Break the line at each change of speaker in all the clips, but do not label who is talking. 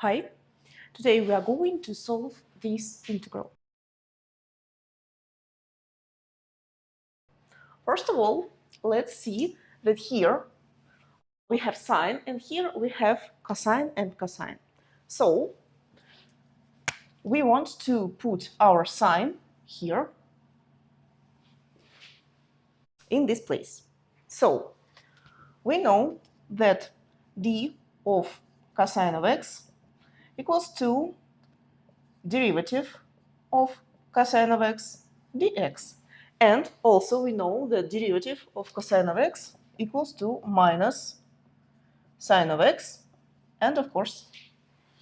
Hi, today we are going to solve this integral. First of all, let's see that here we have sine and here we have cosine and cosine. So we want to put our sine here in this place. So we know that d of cosine of x equals to derivative of cosine of x dx. And also we know that derivative of cosine of x equals to minus sine of x and of course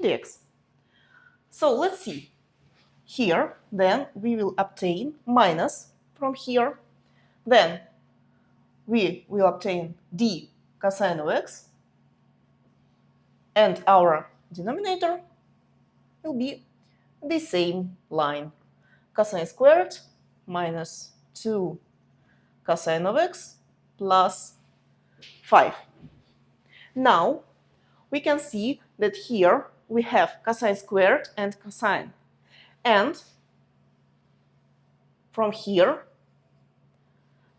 dx. So let's see. Here then we will obtain minus from here. Then we will obtain d cosine of x and our denominator will be the same line. Cosine squared minus 2 cosine of x plus 5. Now we can see that here we have cosine squared and cosine. And from here,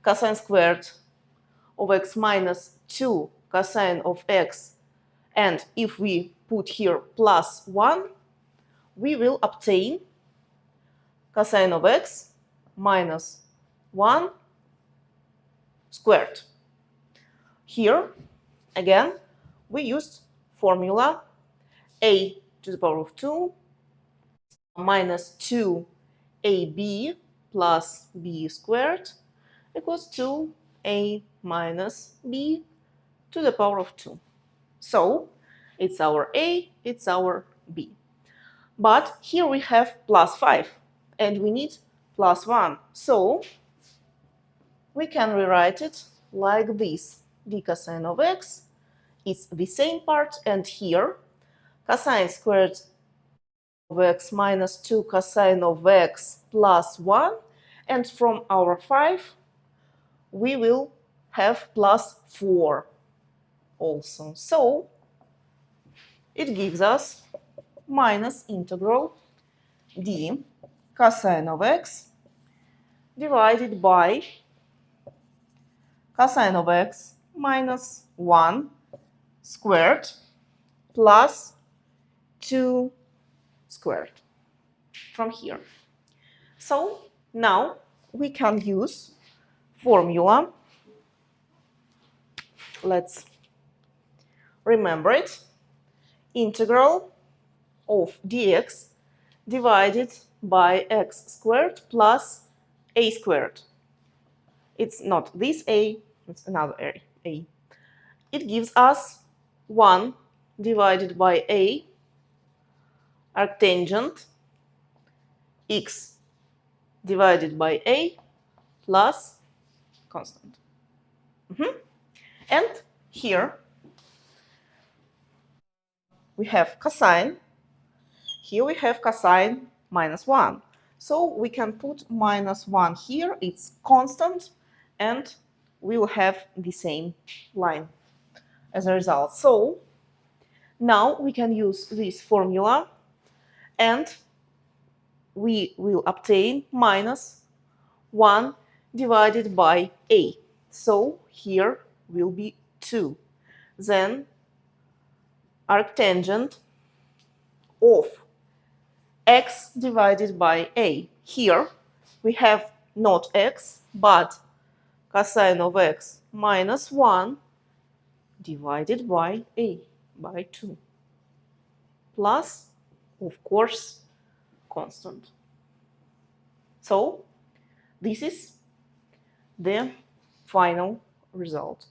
cosine squared of x minus 2 cosine of x. And if we put here plus 1, we will obtain cosine of x minus 1 squared. Here, again, we used formula a to the power of 2 minus 2ab plus b squared equals 2a minus b to the power of 2. So it's our a, it's our b. But here we have plus 5 and we need plus 1. So we can rewrite it like this. d cosine of x is the same part, and here cosine squared of x minus 2 cosine of x plus 1, and from our 5 we will have plus 4 also. So it gives us minus integral d cosine of x divided by cosine of x minus 1 squared plus 2 squared from here. So now we can use formula. Let's remember it. Integral of dx divided by x squared plus a squared. It's not this a, it's another a. It gives us 1 divided by a arctangent x divided by a plus constant. And here we have cosine. Here we have cosine minus 1. So we can put minus 1 here. It's constant and we will have the same line as a result. So now we can use this formula and we will obtain minus 1 divided by a. So here will be 2. Then arctangent of x divided by a. Here we have not x, but cosine of x minus 1 divided by a, by 2, plus, of course, constant. So this is the final result.